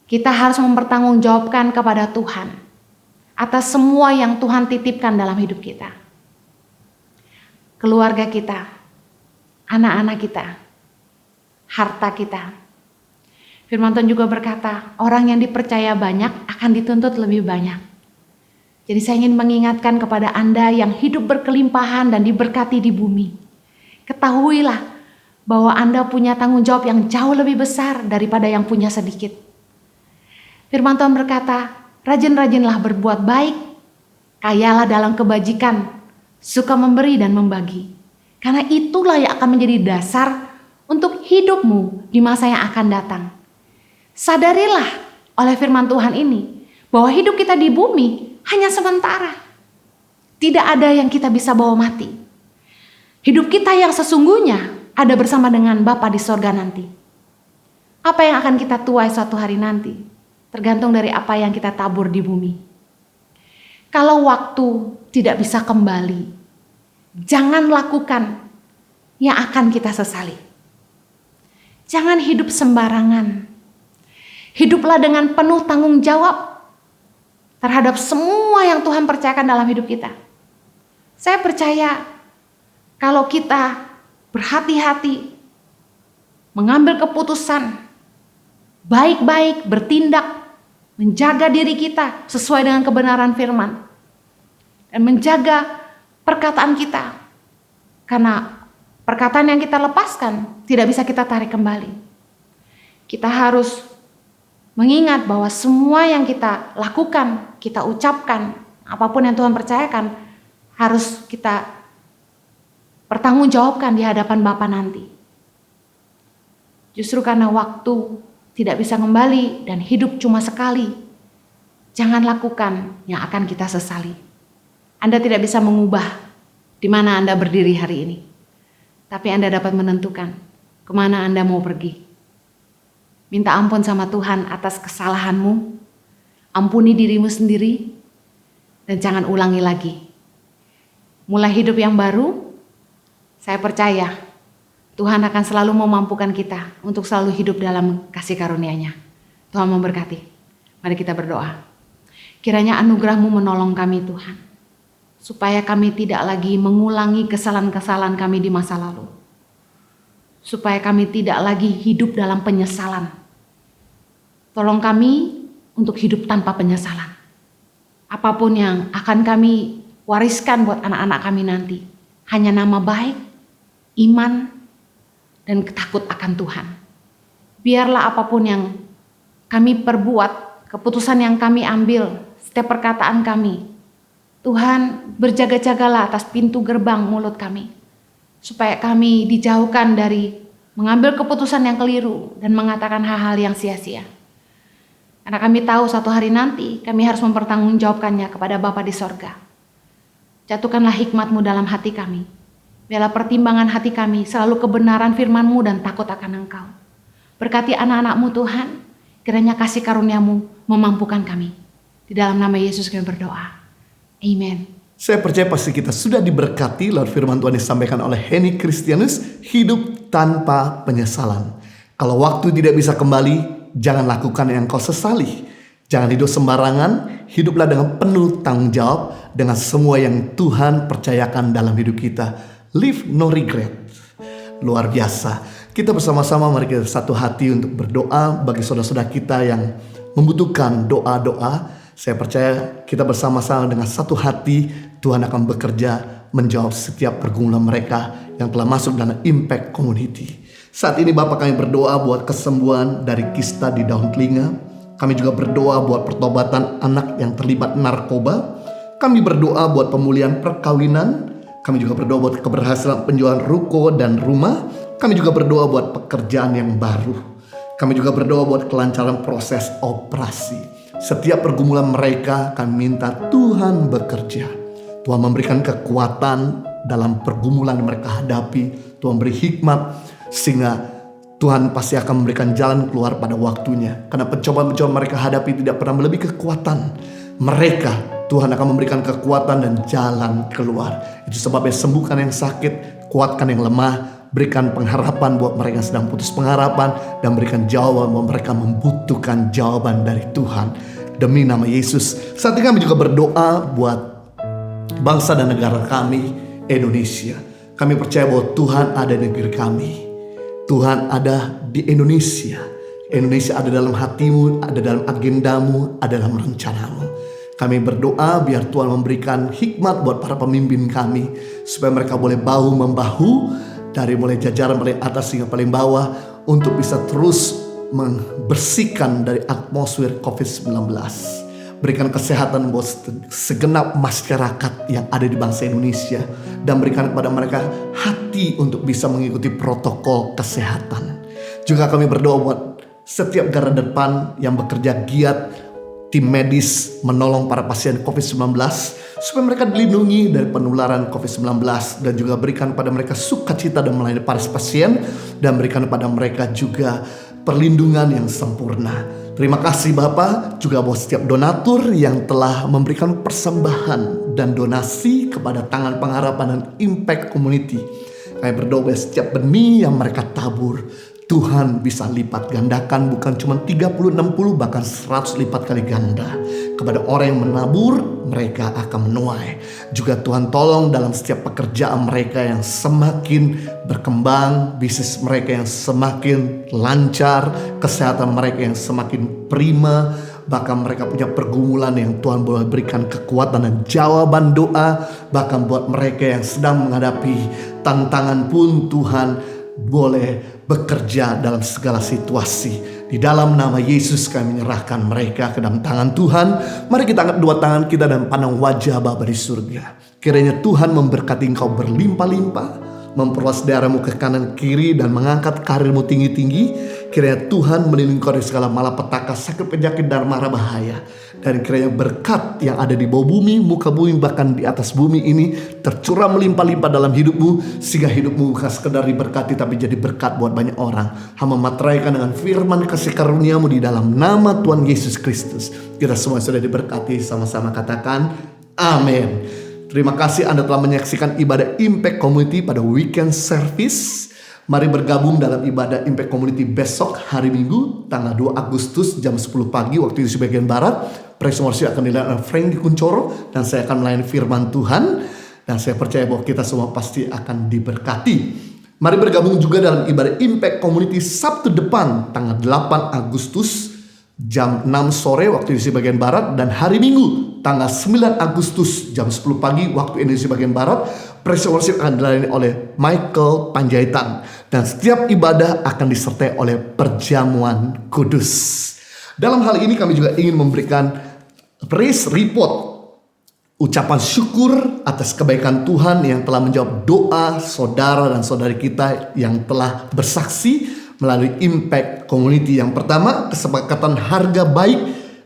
kita harus mempertanggungjawabkan kepada Tuhan atas semua yang Tuhan titipkan dalam hidup kita. Keluarga kita, anak-anak kita, harta kita. Firman Tuhan juga berkata, orang yang dipercaya banyak akan dituntut lebih banyak. Jadi saya ingin mengingatkan kepada Anda yang hidup berkelimpahan dan diberkati di bumi. Ketahuilah bahwa Anda punya tanggung jawab yang jauh lebih besar daripada yang punya sedikit. Firman Tuhan berkata, rajin-rajinlah berbuat baik, kayalah dalam kebajikan, suka memberi dan membagi. Karena itulah yang akan menjadi dasar untuk hidupmu di masa yang akan datang. Sadarilah oleh firman Tuhan ini, bahwa hidup kita di bumi hanya sementara. Tidak ada yang kita bisa bawa mati. Hidup kita yang sesungguhnya ada bersama dengan Bapa di sorga nanti. Apa yang akan kita tuai suatu hari nanti, tergantung dari apa yang kita tabur di bumi. Kalau waktu tidak bisa kembali, jangan lakukan yang akan kita sesali. Jangan hidup sembarangan. Hiduplah dengan penuh tanggung jawab terhadap semua yang Tuhan percayakan dalam hidup kita. Saya percaya kalau kita berhati-hati, mengambil keputusan, baik-baik bertindak, menjaga diri kita sesuai dengan kebenaran firman, dan menjaga perkataan kita. Karena perkataan yang kita lepaskan tidak bisa kita tarik kembali. Kita harus mengingat bahwa semua yang kita lakukan, kita ucapkan, apapun yang Tuhan percayakan, harus kita pertanggungjawabkan di hadapan Bapa nanti. Justru karena waktu tidak bisa kembali dan hidup cuma sekali, jangan lakukan yang akan kita sesali. Anda tidak bisa mengubah di mana Anda berdiri hari ini, tapi Anda dapat menentukan kemana Anda mau pergi. Minta ampun sama Tuhan atas kesalahanmu, ampuni dirimu sendiri, dan jangan ulangi lagi. Mulai hidup yang baru, saya percaya Tuhan akan selalu memampukan kita untuk selalu hidup dalam kasih karunia-Nya. Tuhan memberkati. Mari kita berdoa. Kiranya anugerah-Mu menolong kami Tuhan, supaya kami tidak lagi mengulangi kesalahan-kesalahan kami di masa lalu. Supaya kami tidak lagi hidup dalam penyesalan. Tolong kami untuk hidup tanpa penyesalan. Apapun yang akan kami wariskan buat anak-anak kami nanti, hanya nama baik, iman, dan takut akan Tuhan. Biarlah apapun yang kami perbuat, keputusan yang kami ambil, setiap perkataan kami, Tuhan berjaga-jagalah atas pintu gerbang mulut kami, supaya kami dijauhkan dari mengambil keputusan yang keliru dan mengatakan hal-hal yang sia-sia. Karena kami tahu suatu hari nanti kami harus mempertanggungjawabkannya kepada Bapa di sorga. Jatuhkanlah hikmat-Mu dalam hati kami. Biarlah pertimbangan hati kami selalu kebenaran firman-Mu dan takut akan Engkau. Berkati anak-anak-Mu Tuhan, kiranya kasih karunia-Mu memampukan kami. Di dalam nama Yesus kami berdoa. Amen. Saya percaya pasti kita sudah diberkati lewat firman Tuhan yang disampaikan oleh Henny Kristianus, hidup tanpa penyesalan. Kalau waktu tidak bisa kembali, jangan lakukan yang kau sesali. Jangan hidup sembarangan, hiduplah dengan penuh tanggung jawab dengan semua yang Tuhan percayakan dalam hidup kita. Live no regret. Luar biasa. Kita bersama-sama mari kita satu hati untuk berdoa bagi saudara-saudara kita yang membutuhkan doa-doa. Saya percaya kita bersama-sama dengan satu hati Tuhan akan bekerja menjawab setiap pergumulan mereka yang telah masuk dalam impact community. Saat ini Bapak kami berdoa buat kesembuhan dari kista di daun telinga. Kami juga berdoa buat pertobatan anak yang terlibat narkoba. Kami berdoa buat pemulihan perkawinan. Kami juga berdoa buat keberhasilan penjualan ruko dan rumah. Kami juga berdoa buat pekerjaan yang baru. Kami juga berdoa buat kelancaran proses operasi. Setiap pergumulan mereka kami minta Tuhan bekerja. Tuhan memberikan kekuatan dalam pergumulan yang mereka hadapi. Tuhan beri hikmat sehingga Tuhan pasti akan memberikan jalan keluar pada waktunya. Karena pencobaan-pencobaan mereka hadapi tidak pernah melebihi kekuatan mereka. Tuhan akan memberikan kekuatan dan jalan keluar. Itu sebabnya sembuhkan yang sakit, kuatkan yang lemah, berikan pengharapan buat mereka yang sedang putus pengharapan, dan berikan jawaban bahwa mereka membutuhkan jawaban dari Tuhan. Demi nama Yesus. Saat ini kami juga berdoa buat bangsa dan negara kami, Indonesia. Kami percaya bahwa Tuhan ada di negeri kami. Tuhan ada di Indonesia. Indonesia ada dalam hatimu, ada dalam agendamu, ada dalam rencanamu. Kami berdoa biar Tuhan memberikan hikmat buat para pemimpin kami, supaya mereka boleh bahu-membahu dari mulai jajaran paling atas hingga paling bawah untuk bisa terus membersihkan dari atmosfer COVID-19. Berikan kesehatan buat segenap masyarakat yang ada di bangsa Indonesia, dan berikan kepada mereka hati untuk bisa mengikuti protokol kesehatan. Juga kami berdoa buat setiap garda depan yang bekerja giat, tim medis menolong para pasien COVID-19, supaya mereka dilindungi dari penularan COVID-19, dan juga berikan pada mereka sukacita dan melayani para pasien, dan berikan pada mereka juga perlindungan yang sempurna. Terima kasih Bapak juga buat setiap donatur yang telah memberikan persembahan dan donasi kepada Tangan Pengharapan dan Impact Community. Kami berdoa setiap benih yang mereka tabur, Tuhan bisa lipat gandakan, bukan cuma 30, 60, bahkan 100 lipat kali ganda. Kepada orang yang menabur, mereka akan menuai. Juga Tuhan tolong dalam setiap pekerjaan mereka yang semakin berkembang, bisnis mereka yang semakin lancar, kesehatan mereka yang semakin prima, bahkan mereka punya pergumulan yang Tuhan boleh berikan kekuatan dan jawaban doa. Bahkan buat mereka yang sedang menghadapi tantangan pun Tuhan boleh bekerja dalam segala situasi. Di dalam nama Yesus kami menyerahkan mereka ke dalam tangan Tuhan. Mari kita angkat dua tangan kita dan pandang wajah Bapa di surga. Kiranya Tuhan memberkati engkau berlimpah-limpah, memperluas daerahmu ke kanan kiri, dan mengangkat karirmu tinggi-tinggi. Kiranya Tuhan melindungi engkau dari segala malapetaka, sakit, penyakit, dan mara bahaya. Dan kiranya berkat yang ada di bawah bumi, muka bumi, bahkan di atas bumi ini tercurah melimpah-limpah dalam hidupmu, sehingga hidupmu bukan sekedar diberkati tapi jadi berkat buat banyak orang. Hamba materaikan dengan firman kasih karuniamu di dalam nama Tuhan Yesus Kristus. Kita semua sudah diberkati, sama-sama katakan amin. Terima kasih Anda telah menyaksikan ibadah Impact Community pada weekend service. Mari bergabung dalam ibadah Impact Community besok hari Minggu tanggal 2 Agustus jam 10 pagi waktu Indonesia bagian Barat. Praise and Worship akan dilakukan Frank di Kuncoro dan saya akan melayani firman Tuhan dan saya percaya bahwa kita semua pasti akan diberkati. Mari bergabung juga dalam ibadah Impact Community Sabtu depan tanggal 8 Agustus jam 6 sore waktu Indonesia bagian Barat dan hari Minggu tanggal 9 Agustus jam 10 pagi waktu Indonesia bagian Barat. Praise and Worship akan dilayani oleh Michael Panjaitan dan setiap ibadah akan disertai oleh perjamuan kudus. Dalam hal ini kami juga ingin memberikan praise report, ucapan syukur atas kebaikan Tuhan yang telah menjawab doa saudara dan saudari kita yang telah bersaksi melalui Impact Community. Yang pertama, kesepakatan harga baik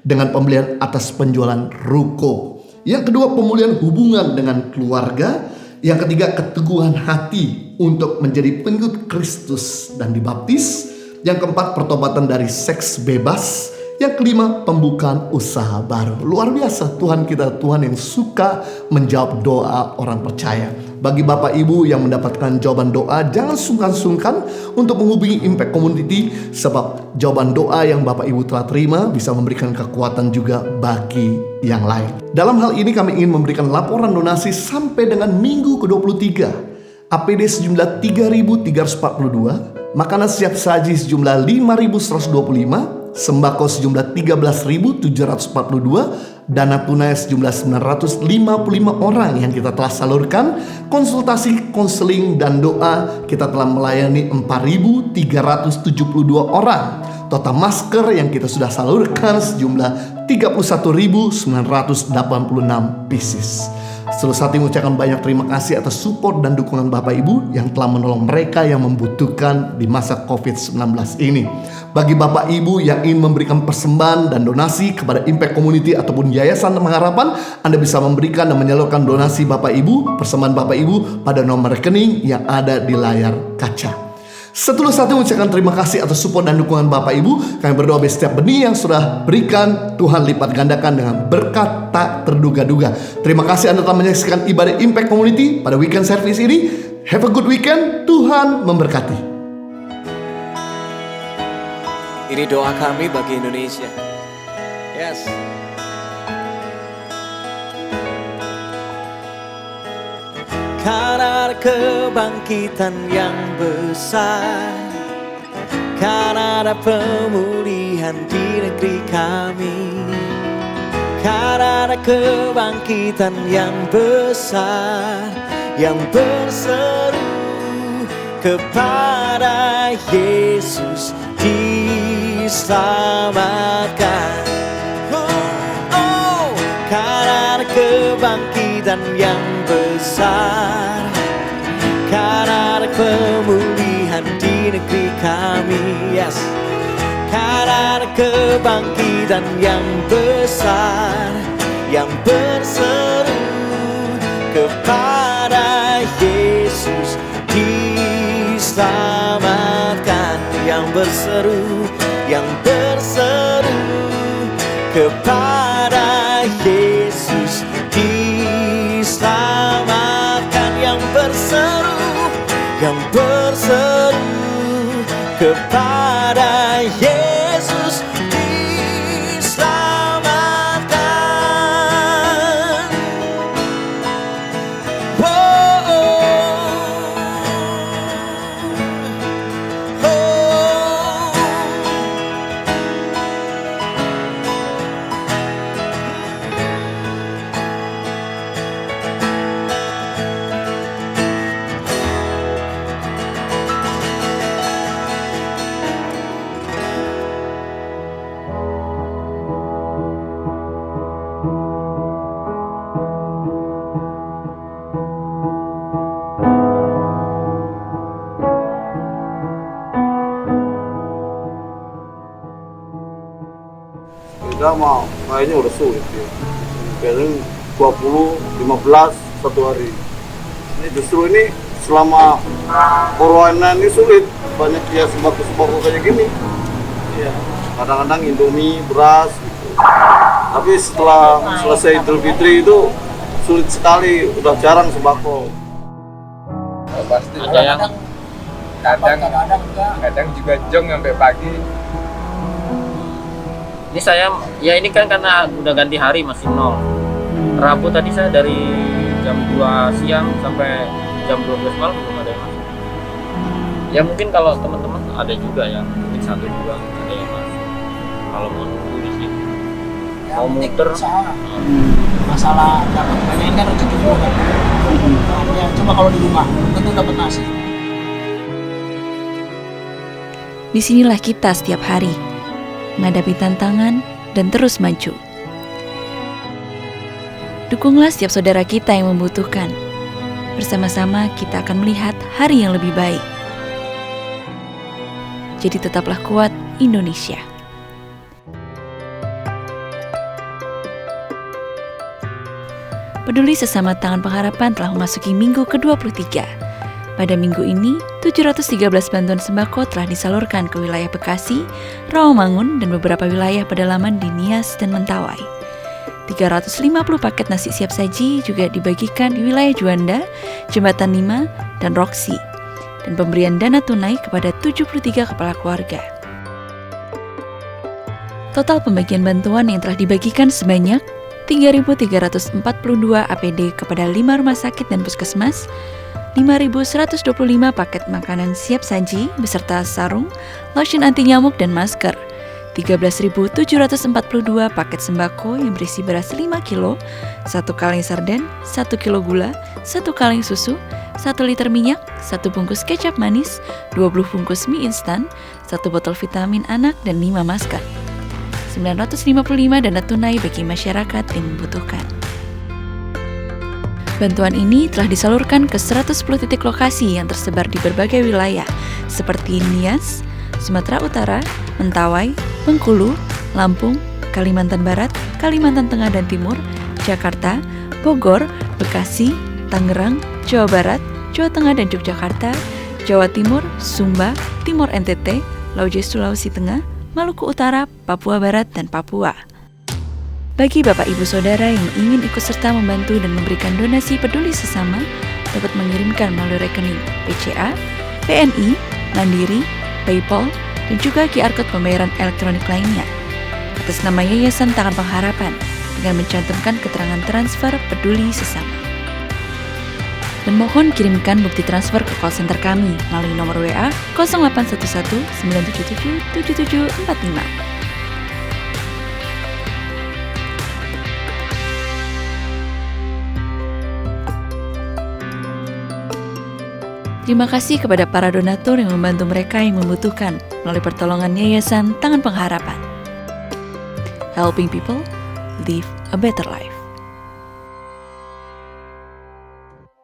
dengan pembelian atas penjualan ruko. Yang kedua, pemulihan hubungan dengan keluarga. Yang ketiga, keteguhan hati untuk menjadi pengikut Kristus dan dibaptis. Yang keempat, pertobatan dari seks bebas. Yang kelima, pembukaan usaha baru. Luar biasa, Tuhan kita Tuhan yang suka menjawab doa orang percaya. Bagi Bapak Ibu yang mendapatkan jawaban doa, jangan sungkan-sungkan untuk menghubungi Impact Community, sebab jawaban doa yang Bapak Ibu telah terima bisa memberikan kekuatan juga bagi yang lain. Dalam hal ini kami ingin memberikan laporan donasi sampai dengan minggu ke-23. APD sejumlah 3.342, makanan siap saji sejumlah 5.125, sembako sejumlah 13.742, dana tunai sejumlah 955 orang yang kita telah salurkan. Konsultasi, konseling, dan doa kita telah melayani 4.372 orang. Total masker yang kita sudah salurkan sejumlah 31.986 pieces. Seluruh hati mengucapkan banyak terima kasih atas support dan dukungan Bapak Ibu yang telah menolong mereka yang membutuhkan di masa COVID-19 ini. Bagi Bapak Ibu yang ingin memberikan persembahan dan donasi kepada Impact Community ataupun Yayasan Pengharapan, Anda bisa memberikan dan menyalurkan donasi Bapak Ibu, persembahan Bapak Ibu pada nomor rekening yang ada di layar kaca. Setulus hati mengucapkan terima kasih atas support dan dukungan Bapak Ibu. Kami berdoa bahwa setiap benih yang sudah berikan, Tuhan lipat gandakan dengan berkat tak terduga-duga. Terima kasih Anda telah menyaksikan ibadah Impact Community pada weekend service ini. Have a good weekend. Tuhan memberkati. Ini doa kami bagi Indonesia. Yes. Karena ada kebangkitan yang besar, karena ada pemulihan di negeri kami, karena ada kebangkitan yang besar, yang berseru kepada Yesus diselamatkan. Karena ada kebangkitan yang besar, karena ada pemulihan di negeri kami. Yes. Karena ada kebangkitan yang besar, yang berseru kepada Yesus diselamatkan. Yang berseru kepada Yesus diselamatkan. Yang berseru kepada Yesus diselamatkan. Beda mah kayaknya udah sulit ya. Kayaknya 20, 15 satu hari. Ini justru ini selama corona ini sulit, banyak ya sembako kayak gini. Iya. Kadang-kadang Indomie, beras gitu. Tapi setelah selesai Idul Fitri itu sulit sekali, udah jarang sembako. Pasti ada yang Kadang juga jong sampai pagi. Ini saya, ya ini kan karena udah ganti hari masih nol. Rabu tadi saya dari jam 2 siang sampai jam 12 malam belum ada yang masuk. Ya mungkin kalau teman-teman ada juga yang mungkin 1-2 ada yang masuk. Kalau mau nunggu di sini, mau muter. Masalah dapat banyak kan rezeki juga. Ya, coba kalau di rumah tentu dapat nasi. Disinilah kita setiap hari, menghadapi tantangan dan terus maju. Dukunglah setiap saudara kita yang membutuhkan. Bersama-sama kita akan melihat hari yang lebih baik. Jadi tetaplah kuat, Indonesia. Peduli Sesama Tangan Pengharapan telah memasuki minggu ke-23. Pada minggu ini, 713 bantuan sembako telah disalurkan ke wilayah Bekasi, Rawamangun, dan beberapa wilayah pedalaman di Nias dan Mentawai. 350 paket nasi siap saji juga dibagikan di wilayah Juanda, Jembatan 5, dan Roksi. Dan pemberian dana tunai kepada 73 kepala keluarga. Total pembagian bantuan yang telah dibagikan sebanyak 3.342 APD kepada 5 rumah sakit dan puskesmas, 5.125 paket makanan siap saji beserta sarung, lotion anti nyamuk dan masker, 13.742 paket sembako yang berisi beras 5 kilo, 1 kaleng sarden, 1 kilo gula, 1 kaleng susu, 1 liter minyak, 1 bungkus kecap manis, 20 bungkus mie instan, 1 botol vitamin anak, dan 5 masker. 955 dana tunai bagi masyarakat yang membutuhkan. Bantuan ini telah disalurkan ke 110 titik lokasi yang tersebar di berbagai wilayah seperti Nias, Sumatera Utara, Mentawai, Bengkulu, Lampung, Kalimantan Barat, Kalimantan Tengah dan Timur, Jakarta, Bogor, Bekasi, Tangerang, Jawa Barat, Jawa Tengah dan Yogyakarta, Jawa Timur, Sumba, Timur NTT, Laude Sulawesi Tengah, Maluku Utara, Papua Barat, dan Papua. Bagi Bapak Ibu Saudara yang ingin ikut serta membantu dan memberikan donasi peduli sesama, dapat mengirimkan melalui rekening BCA, BNI, Mandiri, PayPal, dan juga QR Code pembayaran elektronik lainnya atas nama Yayasan Tangan Pengharapan dengan mencantumkan keterangan transfer peduli sesama. Dan mohon kirimkan bukti transfer ke call center kami melalui nomor WA 0811 977 7745. Terima kasih kepada para donatur yang membantu mereka yang membutuhkan melalui pertolongan Yayasan Tangan Pengharapan. Helping people live a better life.